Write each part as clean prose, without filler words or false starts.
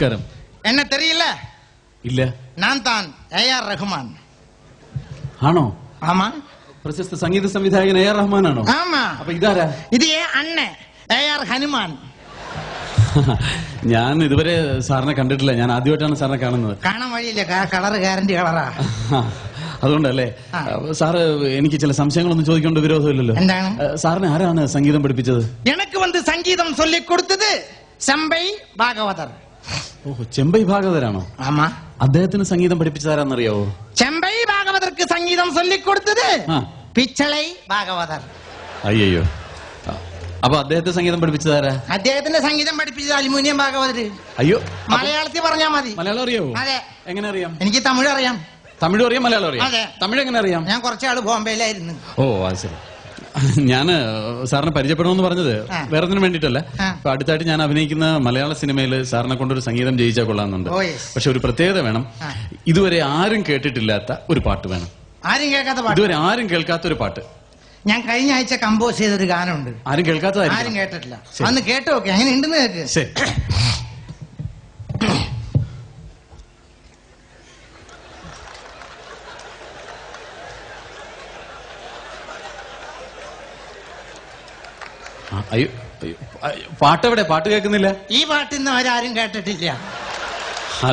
നമസ്കാരം. എന്നെ തെരിയില്ല? ഇല്ല. ഞാൻ താൻ A.R. റഹ്മാൻ. ആണോ? ആമാ. പ്രശസ്ത സംഗീത സംവിധായകൻ A.R. റഹ്മാനാണോ? ആമാ. അപ്പൊ ഇതാരാ? ഇത് അണ്ണ A.R. ഹനുമാൻ. ഞാൻ ഇതുവരെ സാറിനെ കണ്ടിട്ടില്ല. ഞാൻ ആദ്യമായിട്ടാണ് സാറിനെ കാണുന്നത്. കാണാൻ വഴിയില്ല, കളർ ഗ്യാരണ്ടി കളറാ. അതുകൊണ്ടല്ലേ സാറ് എനിക്ക് ചില സംശയങ്ങളൊന്നും ചോദിക്കേണ്ട വിരോധമില്ലല്ലോ. എന്താണ്? സാറിന് ആരാണ് സംഗീതം പഠിപ്പിച്ചത്? എനിക്ക് വന്ന് സംഗീതം ചൊല്ലിക്കൊടുത്തത് ചെമ്പൈ ഭാഗവതർ. ഓഹോ, ചെമ്പൈ ഭാഗവതരാണോ? ആമാ. അദ്ദേഹത്തിന് സംഗീതം പഠിപ്പിച്ചതാരാന്നറിയാവോ? ചെമ്പൈ ഭാഗവതർക്ക് സംഗീതം ചൊല്ലിക്കൊടുത്തത് പിച്ചളൈ ഭാഗവതർ. അയ്യോ, അപ്പൊ അദ്ദേഹത്തെ സംഗീതം പഠിപ്പിച്ചതാരാ? അദ്ദേഹത്തിന്റെ സംഗീതം പഠിപ്പിച്ചത് അലുമിനിയം ഭാഗവതര്. അയ്യോ, മലയാളത്തിൽ പറഞ്ഞാ മതി. മലയാളം അറിയാവോ? അതെ. എങ്ങനെ അറിയാം? എനിക്ക് തമിഴ് അറിയാം. തമിഴ് അറിയാം, മലയാളം അറിയാം. അതെ. തമിഴ് എങ്ങനെ അറിയാം? ഞാൻ കുറച്ചാള് ബോംബെയിലായിരുന്നു. ഓ, അത് ശരി. ഞാന് സാറിനെ പരിചയപ്പെടണമെന്ന് പറഞ്ഞത് വേറെ ഒന്നിനും വേണ്ടിയിട്ടല്ല. ഇപ്പൊ അടുത്തായിട്ട് ഞാൻ അഭിനയിക്കുന്ന മലയാള സിനിമയിൽ സാറിനെ കൊണ്ടൊരു സംഗീതം ചെയ്യിച്ചാൽ കൊള്ളാമെന്നുണ്ട്. പക്ഷെ ഒരു പ്രത്യേകത വേണം. ഇതുവരെ ആരും കേട്ടിട്ടില്ലാത്ത ഒരു പാട്ട് വേണം. ആരും കേൾക്കാത്ത പാട്ട്? ഇതുവരെ ആരും കേൾക്കാത്ത ഒരു പാട്ട്. ഞാൻ കഴിഞ്ഞ ആഴ്ച കമ്പോസ് ചെയ്തൊരു ഗാനമുണ്ട്. ആരും കേൾക്കാത്തതായിരിക്കും. ആരും കേട്ടിട്ടില്ല. അന്ന് കേട്ടു നോക്കെ അങ്ങനെ ഉണ്ടെന്ന് കേക്ക്. ശരി. അയ്യോ, പാട്ടെവിടെ? പാട്ട് കേൾക്കുന്നില്ല. ഈ പാട്ട് ഇന്ന് അവരാരും കേട്ടിട്ടില്ല.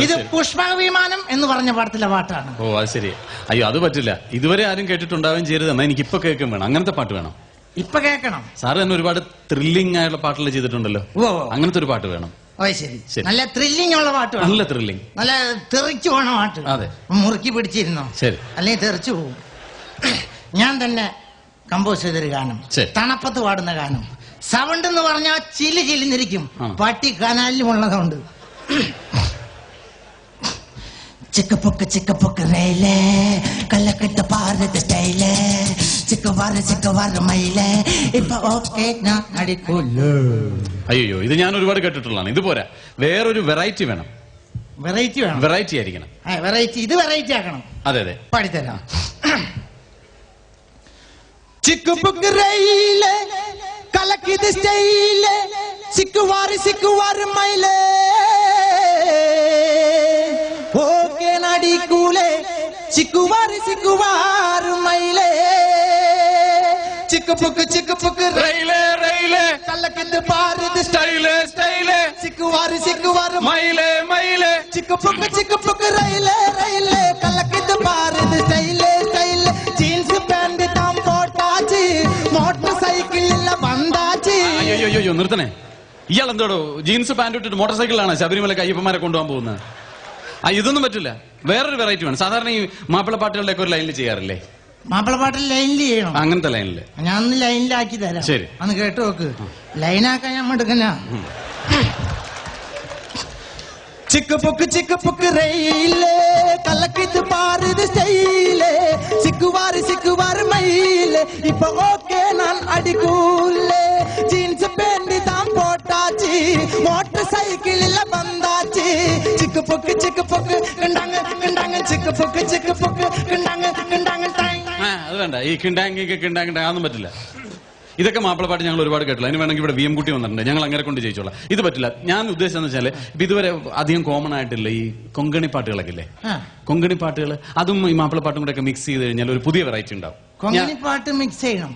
ഇത് പുഷ്പവിമാനം എന്ന് പറഞ്ഞ പാടത്തിലെ പാട്ടാണ്. ഓ, അത് ശരി. അയ്യോ, അത് പറ്റില്ല. ഇതുവരെ ആരും കേട്ടിട്ടുണ്ടാവുകയും ചെയ്യരുത്. എന്നാ എനിക്ക് ഇപ്പൊ കേൾക്കും വേണം. അങ്ങനത്തെ പാട്ട് വേണം. ഇപ്പൊ കേൾക്കണം. സാറ് തന്നെ ഒരുപാട് ത്രില്ലിംഗ് ആയുള്ള പാട്ടുകൾ ചെയ്തിട്ടുണ്ടല്ലോ. അങ്ങനത്തെ ഒരു പാട്ട് വേണം. ഓ, ശരി. നല്ല ത്രില്ലിംഗ് ഉള്ള പാട്ട്. നല്ല ത്രില്ലിംഗ്, നല്ല തെറിച്ചു പോണ പാട്ട്. അതെ. മുറുക്കി പിടിച്ചിരുന്നോ? ശരി. അല്ലെങ്കിൽ തെറിച്ചു പോകും. ഞാൻ തന്നെ കമ്പോസ് ചെയ്തൊരു ഗാനം, തണുപ്പത്ത് പാടുന്ന ഗാനം. സൗണ്ട് എന്ന് പറഞ്ഞാൽ ചിലിന്നിരിക്കും. പട്ടി കനാലിലുമുള്ള സൗണ്ട്. ചിക്കപ്പൊക്ക് റെയിലേ കല്ലക്കെട്ട് പാറത് സ്റ്റൈലേ ചിക്കവാറ് മയിലേ ഇപ്പൊ ഓക്കെ ഞാൻ അടിക്കൂല്ലോ. അയ്യോ, ഇത് ഞാൻ ഒരുപാട് കേട്ടിട്ടുള്ളതാണ്. ഇത് പോരാ, വേറൊരു വെറൈറ്റി വേണം. വെറൈറ്റി വേണം. വെറൈറ്റി ആയിരിക്കണം. വെറൈറ്റി. ഇത് വെറൈറ്റി ആക്കണം. അതെ അതെ, പാടിത്തരാം. ചിക്കപ്പൊക്ക് റെയിലേ കലക്കിത് സ്റ്റൈലേ ചിക്കുവാറ് മയിലേ ഓക്കെ നടിക്കൂലേ ചിക്കുവാറ് മയിലേ ചിക്കുപ്പൊക്ക് റെയിലേ കലക്കിത് പാറത് സ്റ്റൈലേ ചിക്കുവാറ് മയിലേ ചിക്കുപ്പൊക്ക് റെയിലേ കലക്കിത് പാറത് സ്റ്റൈലേ ജീൻസ് പാന്റ് താൻ പോട്ടാച്ച് മോട്ടോർ സൈക്കിളിലെ വന്നാച്ച്. അയ്യോ, നിർത്തണേ. ഇയാൾ എന്തോടോ ജീൻസ് പാന്റ് ഇട്ടിട്ട് മോട്ടോർ സൈക്കിളിലാണ് ശബരിമലക്ക് അയ്യപ്പന്മാരെ കൊണ്ടുപോകാൻ പോകുന്നത്? ഇതൊന്നും പറ്റില്ല. വേറൊരു വെറൈറ്റി വേണം. സാധാരണ ഈ മാപ്പിള പാട്ടുകളുടെ ഒക്കെ ഒരു ലൈനിൽ ചെയ്യാറില്ലേ? മാപ്പിള പാട്ടിൽ ലൈനിൽ ചെയ്യണം. അങ്ങനത്തെ ലൈനില് ഞാൻ ഒന്ന് ലൈനിലാക്കി തരാം. ശരി, അന്ന് കേട്ടു നോക്ക്. ലൈനാക്കാൻ ഞാൻ എടുക്കണ. ചിക്കപ്പൊക്ക് റെയിലേ കലക്കിത് പാറത് സ്റ്റൈലേ ചിക്കുവാറ് മയിലേ ഇപ്പൊ ഓക്കെ ഞാൻ അടിക്കൂലേ ജീൻസ് പാന്റ് താൻ പോട്ടാച്ച് മോട്ടോർ സൈക്കിളിലെ ബന്ധാച്ച് ചിക്കപ്പൊക്ക് കിണ്ടാങ് ചിക്കപ്പൊക്ക് കിണ്ടാങ്. അത് വേണ്ട. ഈ കിണ്ടാങ് അതൊന്നും പറ്റില്ല. ഇതൊക്കെ മാപ്പിളപ്പാട്ട് ഞങ്ങൾ ഒരുപാട് കേട്ടില്ല. അതിന് വേണമെങ്കിൽ ഇവിടെ VM കുട്ടി വന്നിട്ടുണ്ട്, ഞങ്ങൾ അങ്ങനെ കൊണ്ട് ജയിച്ചോളാം. ഇത് പറ്റില്ല. ഞാൻ ഉദ്ദേശിച്ചെന്ന് വെച്ചാല് ഇതുവരെ അധികം കോമൺ ആയിട്ടില്ല ഈ കൊങ്കണി പാട്ടുകളൊക്കെ ഇല്ലേ? കൊങ്കണി പാട്ടുകൾ, അതും ഈ മാപ്പിളപ്പാട്ടും കൂടെ ഒക്കെ മിക്സ് ചെയ്ത് കഴിഞ്ഞാൽ ഒരു പുതിയ വെറൈറ്റി ഉണ്ടാവും. കൊങ്കണി പാട്ട് മിക്സ് ചെയ്യണം.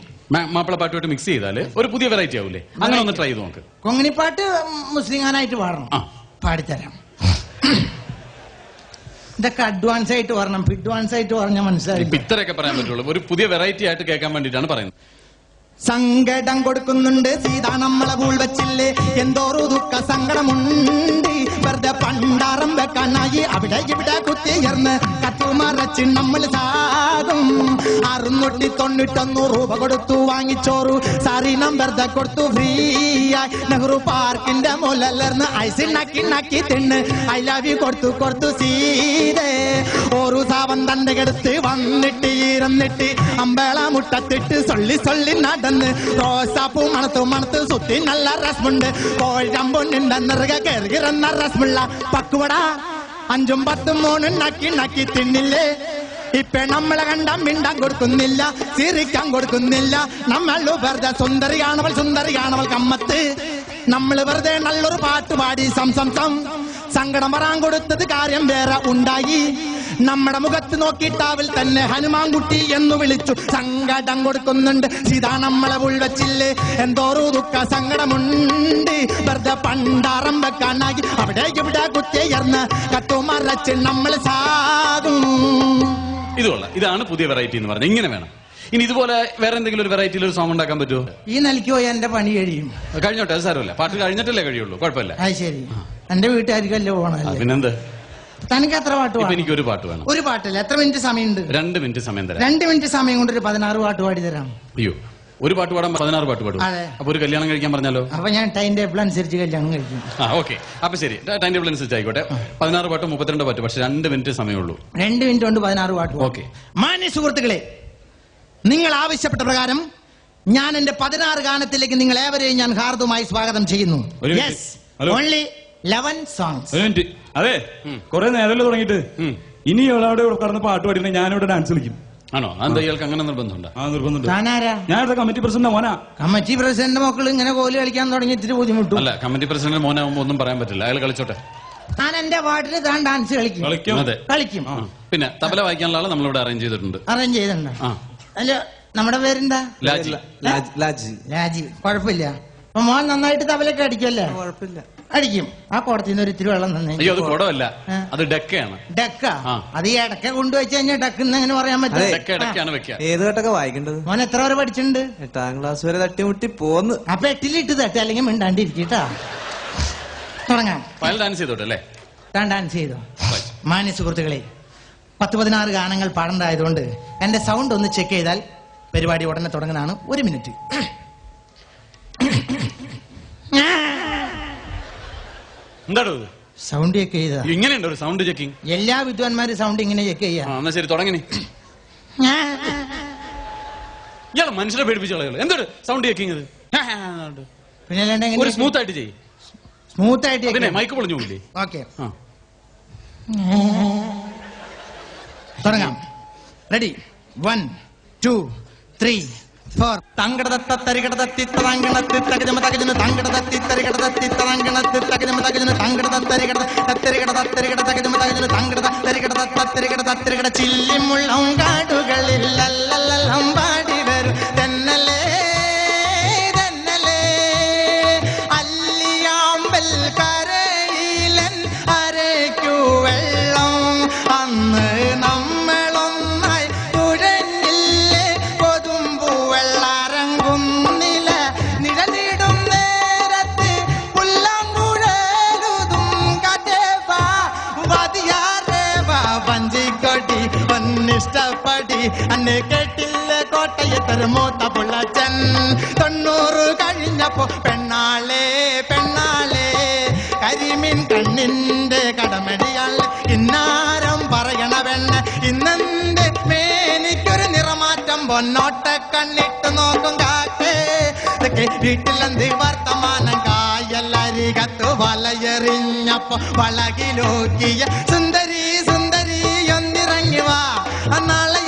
മാപ്പിളപ്പാട്ടുമായിട്ട് മിക്സ് ചെയ്താല് ഒരു പുതിയ വെറൈറ്റി ആവൂലേ? അങ്ങനെ ഒന്ന് ട്രൈ ചെയ്ത് നോക്ക്. കൊങ്കണി പാട്ട് മുസ്ലിം ഗാനായിട്ട് പാടണം. പാടിത്തരാം. ഇതൊക്കെ അഡ്വാൻസ് ആയിട്ട് പറയണം. അഡ്വാൻസ് ആയിട്ട് പറഞ്ഞാൽ മനസ്സിലായി. ഇത്രയൊക്കെ പറയാൻ പറ്റുള്ളൂ. ഒരു പുതിയ വെറൈറ്റി ആയിട്ട് കേൾക്കാൻ വേണ്ടിയിട്ടാണ് പറയുന്നത്. സങ്കടം കൊടുക്കുന്നുണ്ട് സീതാ നമ്മളെ കൂൾ വെച്ചില്ലേ എന്തോരു ദുഃഖ സങ്കടമുണ്ട് വെറുതെ പണ്ടാറം വെക്കാനായി അവിടെ ഇവിടെ കുത്തിയർന്ന് കത്തുമറച്ച് നമ്മൾ സാകും 691 രൂപ കൊടുത്തു വാങ്ങിച്ചോറു സാരി നമ്പർ കൊടുത്തു ഫ്രീ ആയി നെഹ്റു പാർക്കിന്റെ മുലർന്ന് ഐസ് നക്കി തിണ്ണ് ഐ ലവ് യു കൊടുത്തു സീതേ ഒരു സാവൻ തന്റെ കെടുത്ത് വന്നിട്ട് ഇരുന്നിട്ട് അമ്പേള മുട്ടത്തിട്ട് സൊള്ളി നടന്ന് റോസാപ്പൂ മണത്ത് സുത്തി നല്ല രസമുണ്ട് കോഴമ്പുണ്ട് നിറക കയറുന്ന രസമുള്ള പക്കുവട 5ഉം 10ഉം 3 നക്കി തിന്നില്ലേ ഇപ്പൊ നമ്മളെ കണ്ട മിണ്ടാൻ കൊടുക്കുന്നില്ല ചിരിക്കാൻ കൊടുക്കുന്നില്ല നമ്മൾ വെറുതെ സുന്ദരി കാണവൾ കമ്മത്ത് നമ്മൾ വെറുതെ നല്ലൊരു പാട്ട് പാടി സം സങ്കടം വരാൻ കൊടുത്തത് കാര്യം വേറെ ഉണ്ടായി. നമ്മുടെ മുഖത്ത് നോക്കിയിട്ടാവിൽ തന്നെ ഹനുമാൻകുട്ടി എന്ന് വിളിച്ചു. സങ്കടം കൊടുക്കുന്നുണ്ട് സീതാ നമ്മളെ ഉൾവച്ചില്ലേ, എന്തോറു ദുഃഖ സങ്കടമുണ്ട്. വെറുതെ പണ്ടാറം വെക്കാനായി അവിടെ ഇവിടെ കുത്തിയർന്ന് കട്ടുമറച്ച് നമ്മൾ സാകും. ഇതാണ് പുതിയ വെറൈറ്റി എന്ന് പറഞ്ഞത്. ഇങ്ങനെ വേണം. ഇനി ഇതുപോലെ വേറെ എന്തെങ്കിലും ഒരു വെറൈറ്റിയിൽ ഒരു സോങ് ഉണ്ടാക്കാൻ പറ്റുമോ? ഈ നിലയ്ക്ക് പോയി എന്റെ പണി കഴിയും. കഴിഞ്ഞോട്ടെ, അത് സാരമില്ല. പാട്ട് കഴിഞ്ഞിട്ടല്ലേ കഴിയുള്ളൂ, കുഴപ്പമില്ല. അത് ശരി, എന്റെ വീട്ടുകാർക്കല്ലേ പോകണം. പിന്നെന്ത്? തനിക്ക് എത്ര പാട്ട് വേണം? എനിക്ക് ഒരു പാട്ട് വേണം. ഒരു പാട്ടില്ല. എത്ര മിനിറ്റ് സമയമുണ്ട്? 2 മിനിറ്റ് സമയം തരാം. 2 മിനിറ്റ് സമയം കൊണ്ട് ഒരു 16 പാട്ട് പാടി തരാം. അയ്യോ, ഒരു പാട്ട് പാടാൻ 16 പാട്ട് പാടും. അപ്പൊ ഒരു കല്യാണം കഴിക്കാൻ പറഞ്ഞാലോ? അപ്പൊ ഞാൻ ടൈം ടേബിൾ അനുസരിച്ച് കല്യാണം കഴിക്കും. ഓക്കെ, അപ്പൊ ശരി, ടൈം ടേബിൾ അനുസരിച്ച് ആയിക്കോട്ടെ. 16 പാട്ട് 32 പാട്ട്, പക്ഷെ 2 മിനിറ്റ് സമയമുള്ളൂ. 2 മിനിറ്റ് കൊണ്ട് 16 പാട്ട്. ഓക്കെ. മാന്യ സുഹൃത്തുക്കളെ, നിങ്ങൾ ആവശ്യപ്പെട്ട പ്രകാരം ഞാൻ എന്റെ 16 ഗാനത്തിലേക്ക് നിങ്ങൾ ഏവരെയും ഞാൻ ഹാർദവുമായി സ്വാഗതം ചെയ്യുന്നു. Yes, only 11 songs. അതെ, കുറെ നേരമല്ലേ തുടങ്ങിയിട്ട്. ഇനി അവിടെ കടന്ന് പാട്ട് പാടിയിട്ട് ഞാനിവിടെ ഡാൻസ് കളിക്കും. ആണോ? എന്താ ഇയാൾക്ക് അങ്ങനെ നിർബന്ധമുണ്ടോ? താനാരാ? ഞാൻ കമ്മിറ്റി പ്രസിഡന്റ് മോനാ. കമ്മിറ്റി പ്രസിഡന്റ് മക്കൾ ഇങ്ങനെ കോല് കളിക്കാൻ തുടങ്ങി ഇത്തിരി ബുദ്ധിമുട്ടും. അല്ല, കമ്മിറ്റി പ്രസിഡന്റ് മോനാവുമ്പോ ഒന്നും പറയാൻ പറ്റില്ല. അയാൾ കളിച്ചോട്ടെ. ഞാൻ എന്റെ പാട്ടിന് താൻ ഡാൻസ് കളിക്കും. അതെ, കളിക്കും. പിന്നെ തബല വായിക്കാനുള്ള ആളെ നമ്മളിവിടെ അറേഞ്ച് ചെയ്തിട്ടുണ്ട്. അറേഞ്ച് ചെയ്തിട്ടുണ്ടോ? അല്ല, നമ്മുടെ പേരെന്താ? ലാജി. കുഴപ്പമില്ല. അപ്പൊ മോൻ നന്നായിട്ട് തബലൊക്കെ അടിക്കുമല്ലേ? കുഴപ്പമില്ല, അടിക്കും. ആ കുടത്തിന്ന് ഒരു ഇത്തിരി വെള്ളം തന്നെ. അയ്യോ, അത് കുടമല്ല, അത് ഡെക്കയാണ്. ഡെക്ക? അത് ഈ ഇടക്ക കൊണ്ടുവച്ച് കഴിഞ്ഞാൽ ഡെക്കെന്ന് എങ്ങനെ പറയാൻ പറ്റും? ഏത് കേട്ടൊക്കെ വായിക്കേണ്ടത്? മോൻ എത്ര വരെ പഠിച്ചിട്ടുണ്ട്? 8ാം ക്ലാസ് വരെ തട്ടിമുട്ടി പോന്ന്. അപ്പൊ 8ലിട്ട് തട്ടി, അല്ലെങ്കിൽ മിണ്ടാണ്ടിരിക്കട്ടാ. തുടങ്ങാം. ഡാൻസ് ചെയ്തോട്ടെ അല്ലേ? താൻ ഡാൻസ് ചെയ്തോ. മാന്യ സുഹൃത്തുക്കളെ, 10-16 ഗാനങ്ങൾ പാടേണ്ടതായതുകൊണ്ട് എന്റെ സൗണ്ട് ഒന്ന് ചെക്ക് ചെയ്താൽ പരിപാടി ഉടനെ തുടങ്ങുന്നതാണ്. 1 മിനിറ്റ്. എന്താണോ സൗണ്ട് ചെക്ക് ചെയ്ത? ഇങ്ങനെയുണ്ടോ ഒരു സൗണ്ട് ചെക്കിങ്? എല്ലാ വിദ്വാൻമാരും സൗണ്ട് ഇങ്ങനെ ചെക്ക് ചെയ്യാം. എന്നാ ശരി, തുടങ്ങി. ഇയാളെ മനുഷ്യരെ പേടിപ്പിച്ച കളയുള്ളൂ. എന്തൊരു സൗണ്ട് ചെക്കിങ് ഇത്? പിന്നെ ഒരു സ്മൂത്ത് ആയിട്ട് ചെയ്യും. സ്മൂത്ത് ആയിട്ട് പിന്നെ മൈക്ക് പൊളിഞ്ഞു പോയില്ലേ? ഓക്കെ, തുടങ്ങാം. റെഡി? 1 2 3 4. തങ്കടതത്തരികടതത്തി തരങ്കണത്തി തകജമ തകജന തങ്കടതത്തി തരികടതത്തി തരങ്കണത്തി തകജമ തകജന തങ്കടതത്തരികട തത്തരികടതത്തരികട തകജമ തകജന തങ്കടതത്തരികടതത്തരികടതത്തരികട ചില്ലിമുള്ളം കാടുകളിൽ ലല്ലല്ലം പാടി വരും തെന്നലേ തെന്നലേ അല്ലിയാമ്പൽ കരയിലൻ അരയ്ക്കു വെള്ളം അന്ന് നമ്മളൊന്നായി തുഴഞ്ഞില്ലേ കൊതുമ്പു വെള്ളാരങ്കുന്നില നിഴലിടും നേരത്ത് പുല്ലാങ്കുഴലുതും കടേവാ വതിയാറേവാ വഞ്ചിക്കൊടി ഒന്നിഷ്ടപ്പടി അന്ന് കേട്ടില്ല കോട്ടയത്തൊരു മൂത്ത പുള്ളച്ചൻ 90 കഴിഞ്ഞപ്പോ പെണ്ണാളെ പെണ്ണാളെ കരിമീൻ കണ്ണിന്റെ കടമടിയാൾ ഇന്നാരം പറയണ പെണ്ണ് ഇന്നെന്റെ മേനിക്കൊരു നിറമാറ്റം പൊന്നോട്ട കണ്ണിട്ട് നോക്കും കാക്കേ വീട്ടിലെന്ത് വർത്തമാനം കായല്ലരികത്ത് വലയെറിഞ്ഞപ്പോ വളകിലോക്കിയ സുന്ദരി സുന്ദരി ഒന്നിറങ്ങി വാ നാളെ